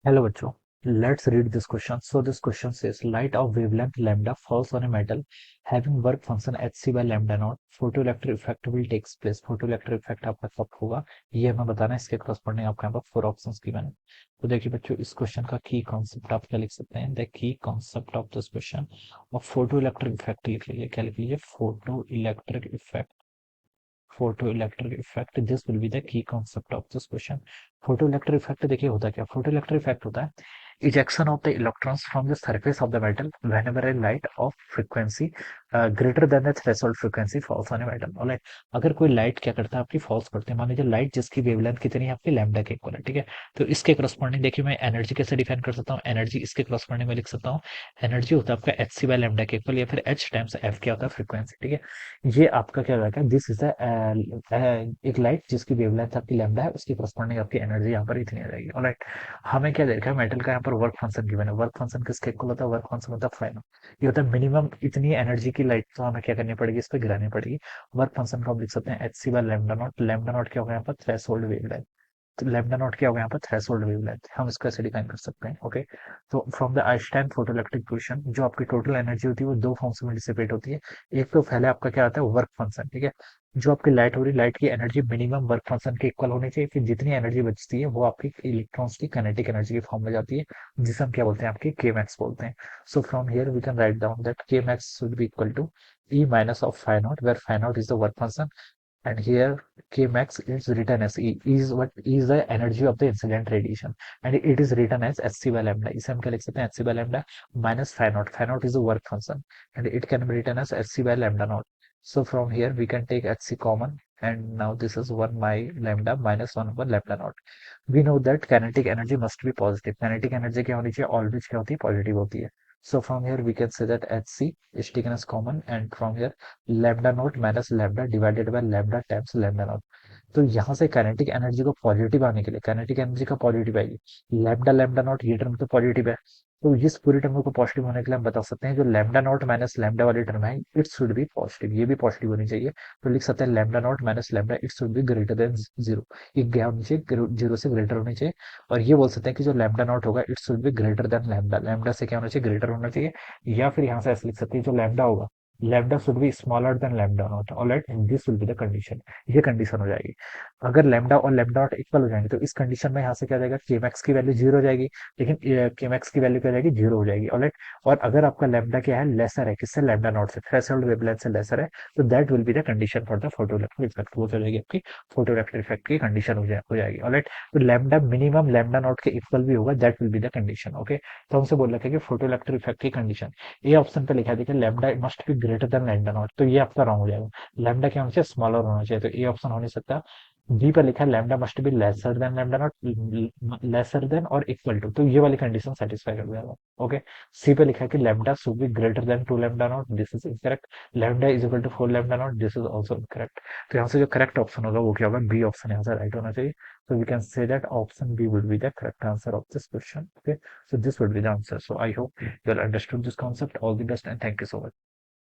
Hello बच्चों, let's read this question. So this question says light of wavelength lambda falls on a metal having work function hc by lambda naught. Photoelectric effect will takes place. Photoelectric effect आपका कब होगा ये हमें बताना है। इसके corresponding आपको यहाँ पर 4 ऑप्शंस गिवन है। तो देखिए बच्चों, इस क्वेश्चन का की कॉन्सेप्ट आप क्या लिख सकते हैं? The key concept of this question और फोटो इलेक्ट्रिक इफेक्ट लिख लीजिए। क्या लिख लीजिए? Photo electric effect. photoelectric effect, this will be the key concept of this question. Photoelectric effect देखिए होता क्या? Photoelectric effect होता है ejection of the electrons from the surface of the metal whenever a light of frequency greater than the threshold frequency falls on a metal. Alright, अगर कोई light क्या करता है आपकी फॉल्स पड़ती है, मान लीजिए लाइट जिसकी वेवलेंथ कितनी है आपकी लैम्डा के इक्वल है, ठीक है। तो इसके करस्पॉन्डिंग देखिए मैं एनर्जी कैसे डिफाइन कर सकता हूँ? एनर्जी इसके करस्पॉन्डिंग में लिख सकता हूँ, एनर्जी होता है आपका एच सी बाय लैम्डा के इक्वल या फिर एच टाइम्स एफ क्या होता है? फ्रीक्वेंसी, ठीक है। ये आपका क्या रहेगा? दिस इज एक लाइट जिसकी वेवलेंथ आपकी लैम्डा है, उसकी करस्पॉन्डिंग आपकी एनर्जी यहाँ पर इतनी आ जाएगी। ऑलराइट, हमें क्या देखा है? मेटल का यहाँ पर वर्क फंक्शन गिवन है। वर्क फंक्शन किसके इक्वल होता है? वर्क फंक्शन होता है फाइनल, ये होता है मिनिमम इतनी एनर्जी की लाइट तो हमें क्या करनी पड़ेगी? इस पर गिरानी पड़ेगी। वर्क फंक्शन को हम लिख सकते हैं H C by lambda naught. Lambda naught क्या होगा यहाँ पर? Threshold wavelength. तो लैम्डा नॉट क्या होगा यहाँ पर? Threshold wavelength. हम इसको ऐसे डिफाइन कर सकते हैं। ओके, तो from the Einstein photoelectric equation जो आपकी टोटल एनर्जी होती है वो दो फॉर्म्स में डिसिपेट होती है। एक तो पहले आपका क्या आता है? वर्क फंक्शन, ठीक है। जो आपकी लाइट हो रही, लाइट की एनर्जी मिनिमम वर्क फंक्शन के इक्वल होनी चाहिए। फिर जितनी एनर्जी बचती है वो आपकी इलेक्ट्रॉन्स की काइनेटिक एनर्जी के फॉर्म में जाती है, जिसे हम क्या बोलते हैं? आपकी के मैक्स बोलते हैं। So from here we can write down that K max should be equal to E minus of phi naught, where phi naught is the work function and here Kmax is written as E is what is the energy of the incident radiation and it is written as hc by lambda. इसे हम क्या लिख सकते हैं? hc by lambda minus phi naught. Phi naught is the work function and it can be written as hc by lambda naught. So from here we can take hc common and now this is 1 by lambda minus 1 over lambda naught. We know that kinetic energy must be positive. Kinetic energy क्या होनी चाहिए? Always क्या होती है? Positive होती है। So from here we can say that hc is taken as common and from here lambda not minus lambda divided by lambda times lambda naught. तो यहाँ से काइनेटिक एनर्जी को पॉजिटिव आने के लिए काइनेटिक एनर्जी का पॉजिटिव आएगी, lambda lambda naught ये टर्म तो पॉजिटिव है। तो इस पूरी टर्म को पॉजिटिव होने के लिए हम बता सकते हैं जो लैम्डा नॉट माइनस लैम्डा वाली टर्म है इट शुड बी पॉजिटिव, ये भी पॉजिटिव होनी चाहिए। तो लिख सकते हैं lambda naught minus lambda it should be greater than zero. ये क्या होनी चाहिए? जीरो से ग्रेटर होनी चाहिए। और ये बोल सकते हैं कि जो लैम्डा नॉट होगा it should be greater then lambda. Lambda से क्या होना चाहिए? ग्रेटर होना चाहिए। या फिर यहाँ से ऐसे लिख सकते हैं जो लैम्डा होगा lambda should be smaller than lambda naught. All right, and this will be the condition. ये कंडीशन हो जाएगी। अगर लैम्डा और लैम्डा नॉट इक्वल हो जाएंगे तो इस कंडीशन में यहाँ से क्या जाएगा? के मैक्स की वैल्यू जीरो हो जाएगी, लेकिन के मैक्स की वैल्यू क्या हो जाएगी? जीरो हो जाएगी। ऑलराइट, और अगर आपका लैम्डा क्या है? लेसर है, किससे? लैम्डा नॉट से, थ्रेशोल्ड वेवलेंथ से लेसर है, तो that will be the condition for the photoelectric effect. वो हो जाएगी आपकी फोटोइलेक्ट्रिक इफेक्ट की कंडीशन हो जाएगी। ऑलराइट, तो लैम्डा मिनिमम लैम्डा नॉट के इक्वल भी होगा, that will be the condition. Okay, तो हमसे बोल रखा है कि फोटोइलेक्ट्रिक इफेक्ट की कंडीशन ए ऑप्शन पे लिखा है, देखिए lambda must be greater then lambda naught, तो ये आपका रॉन्ग हो जाएगा। लैम्डा क्या होना चाहिए? स्मॉलर होना चाहिए, तो ए ऑप्शन हो नहीं सकता। बी पर लिखा है lambda must be lesser than lambda naught, lesser than और इक्वल टू, तो ये वाली कंडीशन सेटिस्फाई कर जाएगा। ओके, सी पे लिखा है कि lambda should be greater than 2 lambda naught, this is incorrect. Lambda is equal to 4 lambda naught, this is also incorrect. तो यहाँ से जो करेक्ट ऑप्शन होगा वो क्या होगा? बी ऑप्शन यहाँ से राइट होना चाहिए। So we can say that option B would be the correct answer of this question. Okay, so this would be the answer. So I hope you all understood this concept. All the best and thank you so much.